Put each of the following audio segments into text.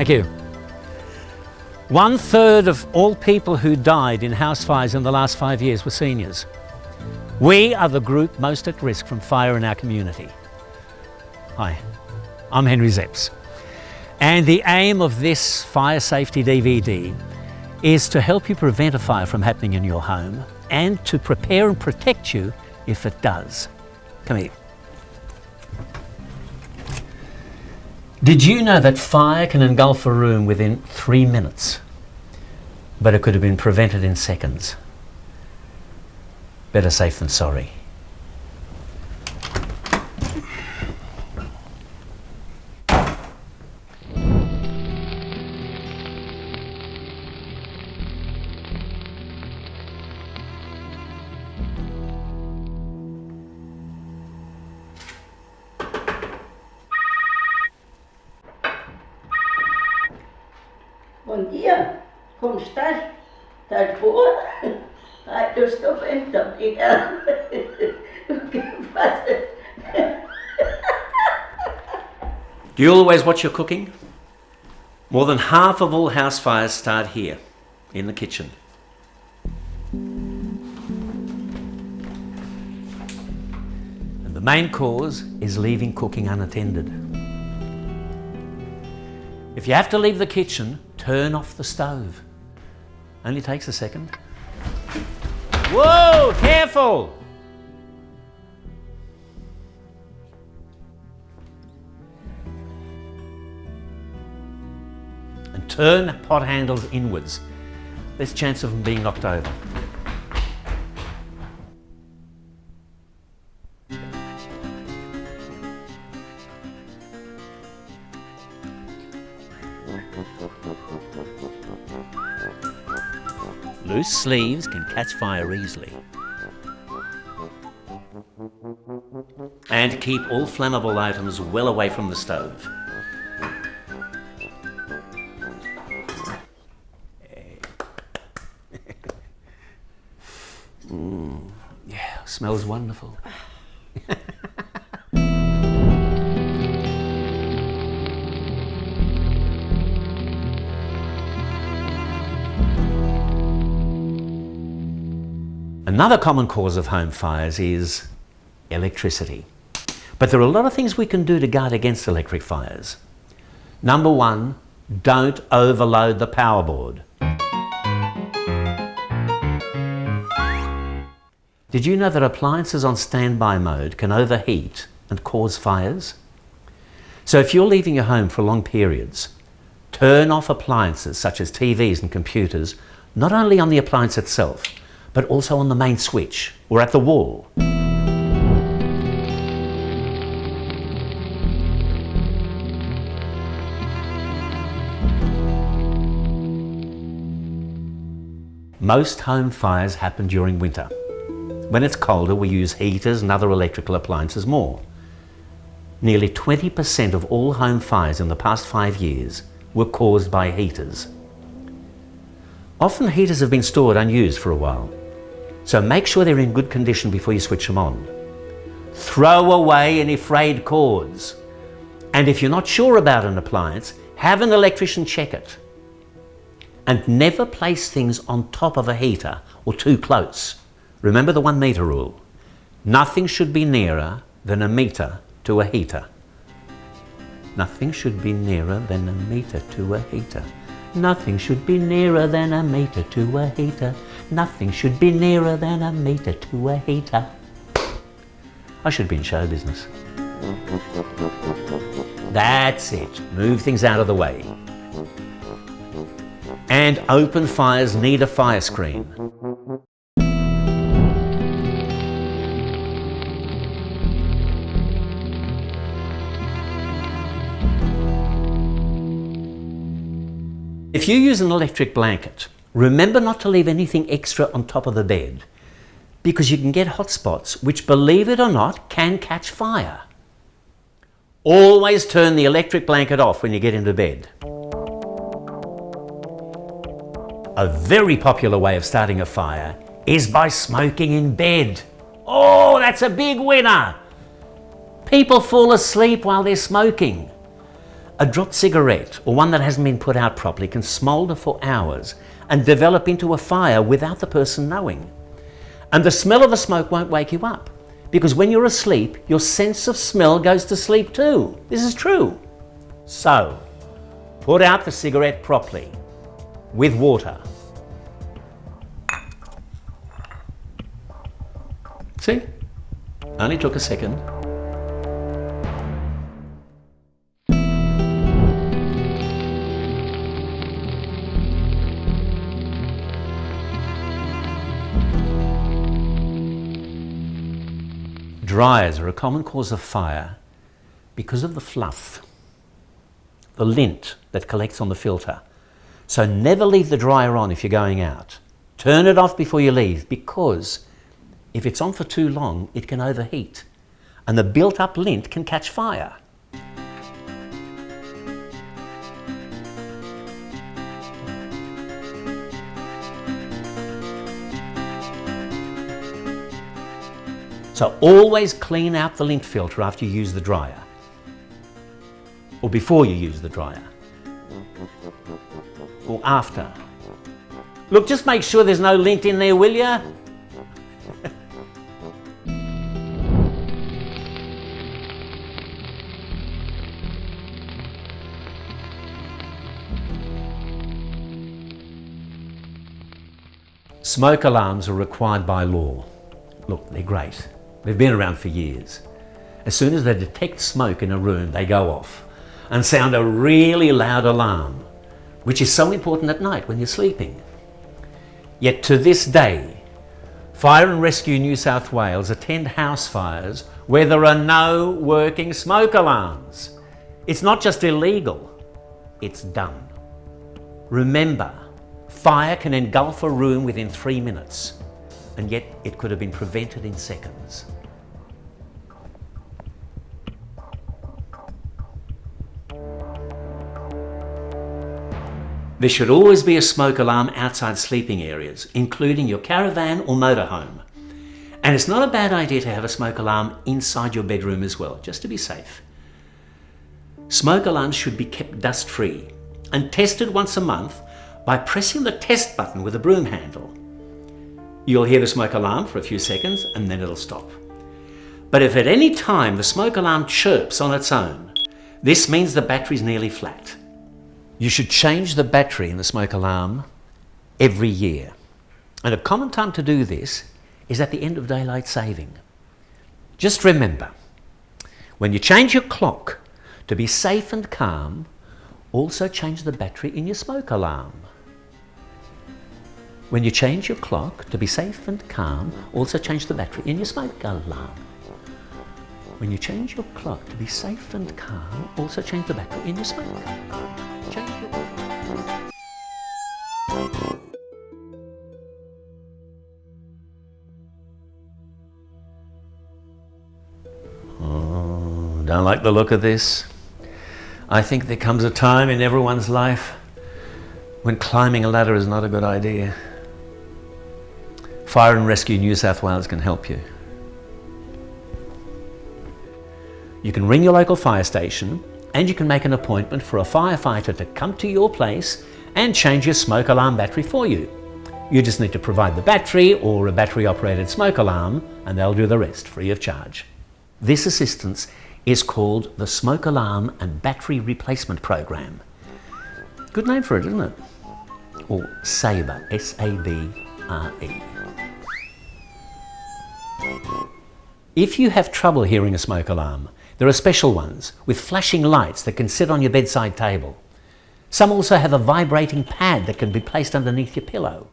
Thank you. 1/3 of all people who died in house fires in the last 5 years were seniors. We are the group most at risk from fire in our community. Hi, I'm Henry Zepps. And the aim of this fire safety DVD is to help you prevent a fire from happening in your home and to prepare and protect you if it does. Come here. Did you know that fire can engulf a room within 3 minutes, but it could have been prevented in seconds? Better safe than sorry. Bom dia, como estás? Estás boa? Ai, eu estou bem, muito obrigada. O que fazes? Do you always watch your cooking? More than half of all house fires start here, in the kitchen. And the main cause is leaving cooking unattended. If you have to leave the kitchen, turn off the stove. Only takes a second. Whoa, careful! And turn pot handles inwards. Less chance of them being knocked over. Loose sleeves can catch fire easily. And keep all flammable items well away from the stove. Yeah, smells wonderful. Another common cause of home fires is electricity. But there are a lot of things we can do to guard against electric fires. Number one, don't overload the power board. Did you know that appliances on standby mode can overheat and cause fires? So if you're leaving your home for long periods, turn off appliances such as TVs and computers, not only on the appliance itself, but also on the main switch or at the wall. Most home fires happen during winter. When it's colder, we use heaters and other electrical appliances more. Nearly 20% of all home fires in the past 5 years were caused by heaters. Often heaters have been stored unused for a while, so make sure they're in good condition before you switch them on. Throw away any frayed cords. And if you're not sure about an appliance, have an electrician check it. And never place things on top of a heater or too close. Remember the 1 meter rule. Nothing should be nearer than a meter to a heater. Nothing should be nearer than a meter to a heater. Nothing should be nearer than a meter to a heater. Nothing should be nearer than a meter to a heater. I should be in show business. That's it. Move things out of the way. And open fires need a fire screen. If you use an electric blanket, remember not to leave anything extra on top of the bed, because you can get hot spots which, believe it or not, can catch fire. Always turn the electric blanket off when you get into bed. A very popular way of starting a fire is by smoking in bed. Oh, that's a big winner! People fall asleep while they're smoking. A dropped cigarette or one that hasn't been put out properly can smoulder for hours and develop into a fire without the person knowing. And the smell of the smoke won't wake you up, because when you're asleep, your sense of smell goes to sleep too. This is true. So, put out the cigarette properly, with water. See? Only took a second. Dryers are a common cause of fire because of the fluff, the lint that collects on the filter. So never leave the dryer on if you're going out. Turn it off before you leave, because if it's on for too long, it can overheat and the built-up lint can catch fire. So always clean out the lint filter after you use the dryer, or before you use the dryer, or after. Look, just make sure there's no lint in there, will ya? Smoke alarms are required by law. Look, they're great. They've been around for years. As soon as they detect smoke in a room, they go off and sound a really loud alarm, which is so important at night when you're sleeping. Yet to this day, Fire and Rescue New South Wales attend house fires where there are no working smoke alarms. It's not just illegal, it's done. Remember, fire can engulf a room within 3 minutes, and yet it could have been prevented in seconds. There should always be a smoke alarm outside sleeping areas, including your caravan or motorhome. And it's not a bad idea to have a smoke alarm inside your bedroom as well, just to be safe. Smoke alarms should be kept dust-free and tested once a month by pressing the test button with a broom handle. You'll hear the smoke alarm for a few seconds and then it'll stop. But if at any time the smoke alarm chirps on its own, this means the battery's nearly flat. You should change the battery in the smoke alarm every year. And a common time to do this is at the end of daylight saving. Just remember, when you change your clock to be safe and calm, also change the battery in your smoke alarm. When you change your clock to be safe and calm, also change the battery in your smoke alarm. When you change your clock to be safe and calm, also change the battery in your smoke alarm. Change your Oh, don't like the look of this. I think there comes a time in everyone's life when climbing a ladder is not a good idea. Fire and Rescue New South Wales can help you. You can ring your local fire station and you can make an appointment for a firefighter to come to your place and change your smoke alarm battery for you. You just need to provide the battery or a battery operated smoke alarm and they'll do the rest free of charge. This assistance is called the Smoke Alarm and Battery Replacement Program. Good name for it, isn't it? Or SABRE, S-A-B-R-E. If you have trouble hearing a smoke alarm, there are special ones with flashing lights that can sit on your bedside table. Some also have a vibrating pad that can be placed underneath your pillow.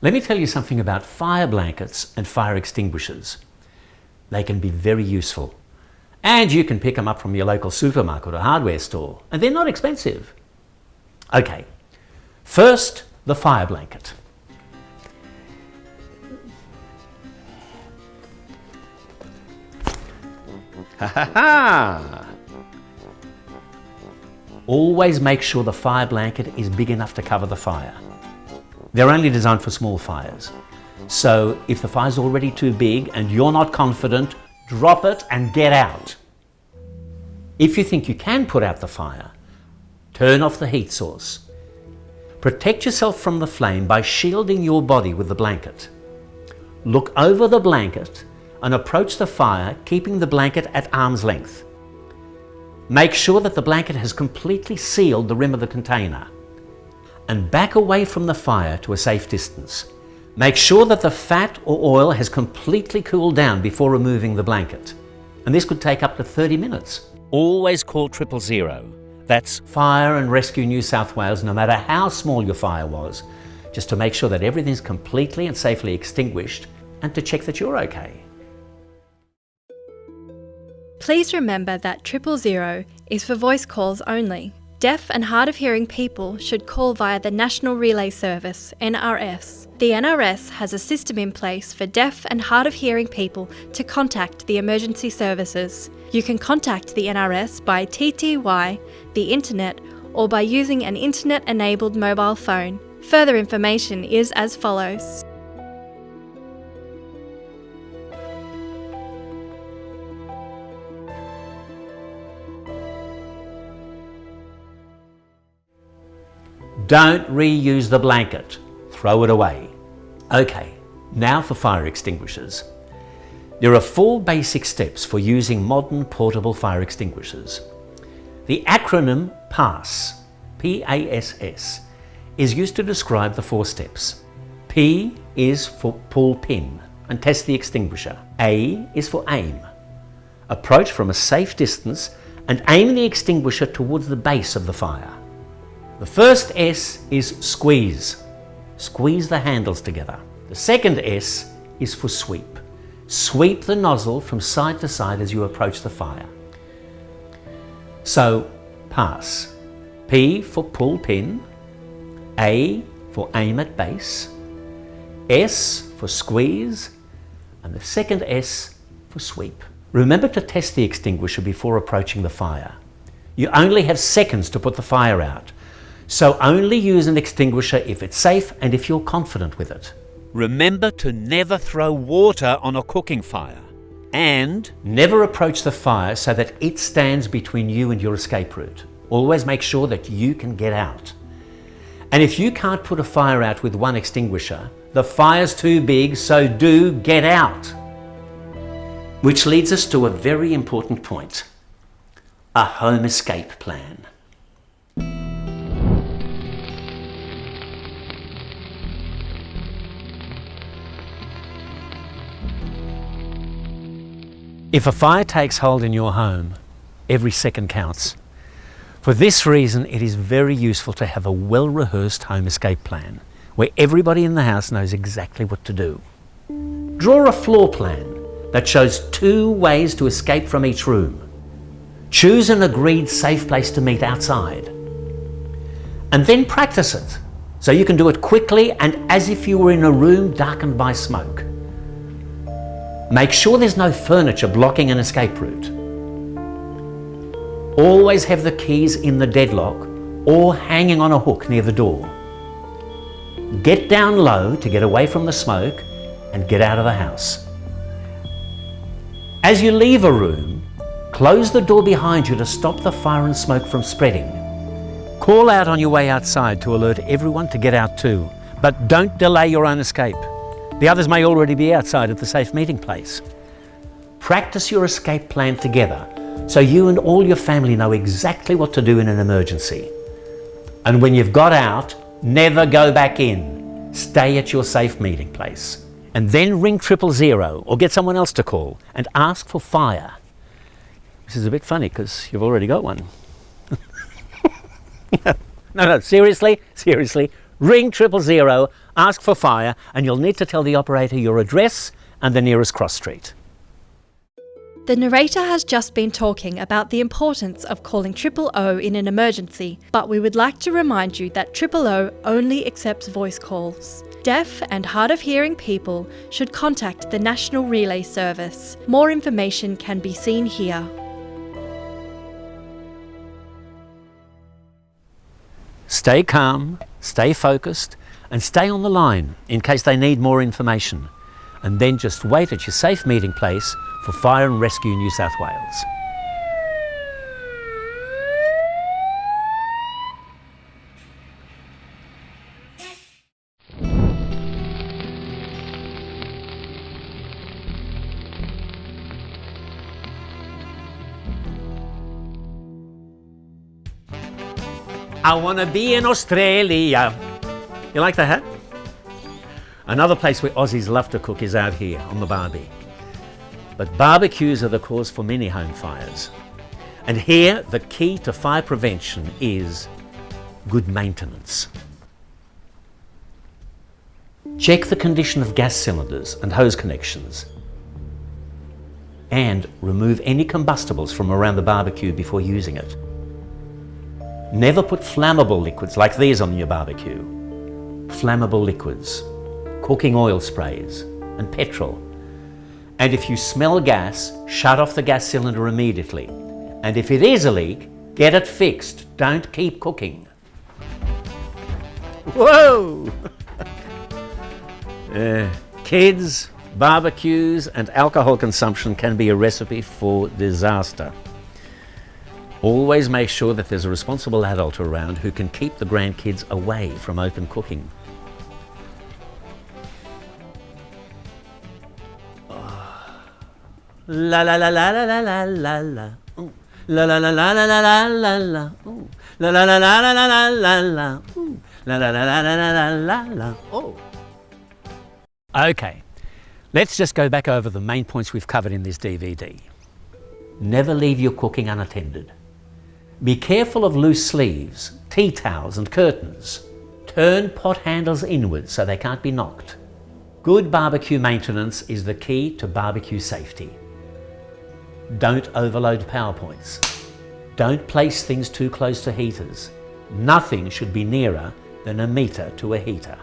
Let me tell you something about fire blankets and fire extinguishers. They can be very useful. And you can pick them up from your local supermarket or hardware store, and they're not expensive. Okay, first, the fire blanket. Ha ha ha! Always make sure the fire blanket is big enough to cover the fire. They're only designed for small fires. So if the fire's already too big and you're not confident, drop it and get out. If you think you can put out the fire, turn off the heat source. Protect yourself from the flame by shielding your body with the blanket. Look over the blanket and approach the fire, keeping the blanket at arm's length. Make sure that the blanket has completely sealed the rim of the container. And back away from the fire to a safe distance. Make sure that the fat or oil has completely cooled down before removing the blanket. And this could take up to 30 minutes. Always call 000. That's Fire and Rescue New South Wales, no matter how small your fire was, just to make sure that everything's completely and safely extinguished and to check that you're okay. Please remember that 000 is for voice calls only. Deaf and hard of hearing people should call via the National Relay Service, NRS. The NRS has a system in place for deaf and hard of hearing people to contact the emergency services. You can contact the NRS by TTY, the internet, or by using an internet-enabled mobile phone. Further information is as follows. Don't reuse the blanket. Throw it away. Okay, now for fire extinguishers. There are 4 basic steps for using modern portable fire extinguishers. The acronym PASS, P-A-S-S, is used to describe the 4 steps. P is for pull pin and test the extinguisher. A is for aim. Approach from a safe distance and aim the extinguisher towards the base of the fire. The first S is squeeze. Squeeze the handles together. The second S is for sweep. Sweep the nozzle from side to side as you approach the fire. So, pass. P for pull pin, A for aim at base, S for squeeze, and the second S for sweep. Remember to test the extinguisher before approaching the fire. You only have seconds to put the fire out. So only use an extinguisher if it's safe and if you're confident with it. Remember to never throw water on a cooking fire. And never approach the fire so that it stands between you and your escape route. Always make sure that you can get out. And if you can't put a fire out with one extinguisher, the fire's too big, so do get out. Which leads us to a very important point. A home escape plan. If a fire takes hold in your home, every second counts. For this reason, it is very useful to have a well-rehearsed home escape plan, where everybody in the house knows exactly what to do. Draw a floor plan that shows 2 ways to escape from each room. Choose an agreed safe place to meet outside. And then practice it, so you can do it quickly and as if you were in a room darkened by smoke. Make sure there's no furniture blocking an escape route. Always have the keys in the deadlock or hanging on a hook near the door. Get down low to get away from the smoke and get out of the house. As you leave a room, close the door behind you to stop the fire and smoke from spreading. Call out on your way outside to alert everyone to get out too, but don't delay your own escape. The others may already be outside at the safe meeting place. Practice your escape plan together so you and all your family know exactly what to do in an emergency. And when you've got out, never go back in. Stay at your safe meeting place. And then ring 000 or get someone else to call and ask for fire. This is a bit funny because you've already got one. No, seriously. Ring 000, ask for fire, and you'll need to tell the operator your address and the nearest cross street. The narrator has just been talking about the importance of calling 000 in an emergency, but we would like to remind you that 000 only accepts voice calls. Deaf and hard of hearing people should contact the National Relay Service. More information can be seen here. Stay calm, stay focused, and stay on the line in case they need more information. And then just wait at your safe meeting place for Fire and Rescue New South Wales. I want to be in Australia. You like that? Another place where Aussies love to cook is out here on the barbie. But barbecues are the cause for many home fires. And here, the key to fire prevention is good maintenance. Check the condition of gas cylinders and hose connections. And remove any combustibles from around the barbecue before using it. Never put flammable liquids like these on your barbecue. Flammable liquids, cooking oil sprays, and petrol. And if you smell gas, shut off the gas cylinder immediately. And if it is a leak, get it fixed. Don't keep cooking. Whoa! Kids, barbecues, and alcohol consumption can be a recipe for disaster. Always make sure that there's a responsible adult around who can keep the grandkids away from open cooking. La la la la la la la la la. La la la la la la la la la. La la la la la la la la la. La la la la la la la la. Oh. Okay, let's just go back over the main points we've covered in this DVD. Never leave your cooking unattended. Be careful of loose sleeves, tea towels and curtains. Turn pot handles inwards so they can't be knocked. Good barbecue maintenance is the key to barbecue safety. Don't overload power points. Don't place things too close to heaters. Nothing should be nearer than a meter to a heater.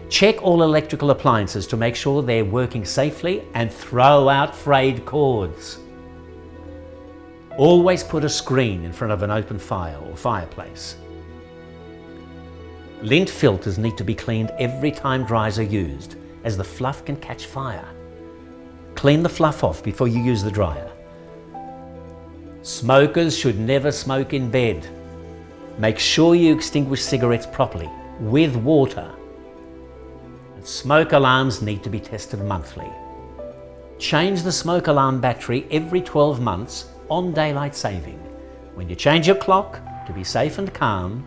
Check all electrical appliances to make sure they're working safely and throw out frayed cords. Always put a screen in front of an open fire or fireplace. Lint filters need to be cleaned every time dryers are used, as the fluff can catch fire. Clean the fluff off before you use the dryer. Smokers should never smoke in bed. Make sure you extinguish cigarettes properly, with water. And smoke alarms need to be tested monthly. Change the smoke alarm battery every 12 months on daylight saving. When you change your clock, to be safe and calm,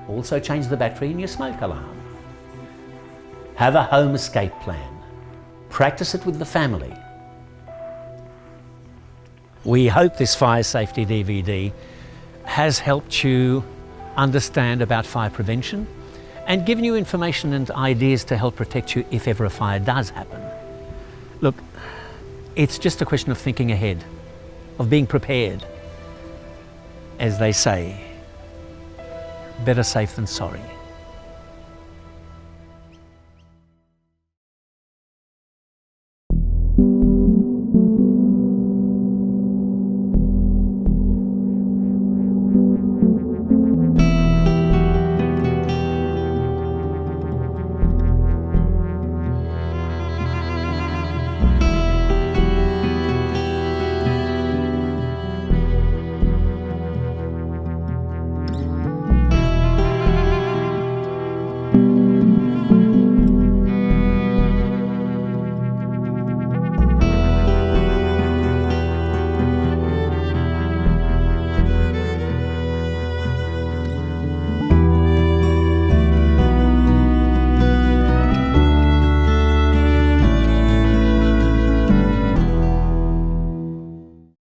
also change the battery in your smoke alarm. Have a home escape plan. Practice it with the family. We hope this fire safety DVD has helped you understand about fire prevention and given you information and ideas to help protect you if ever a fire does happen. Look, it's just a question of thinking ahead, of being prepared. As they say, better safe than sorry.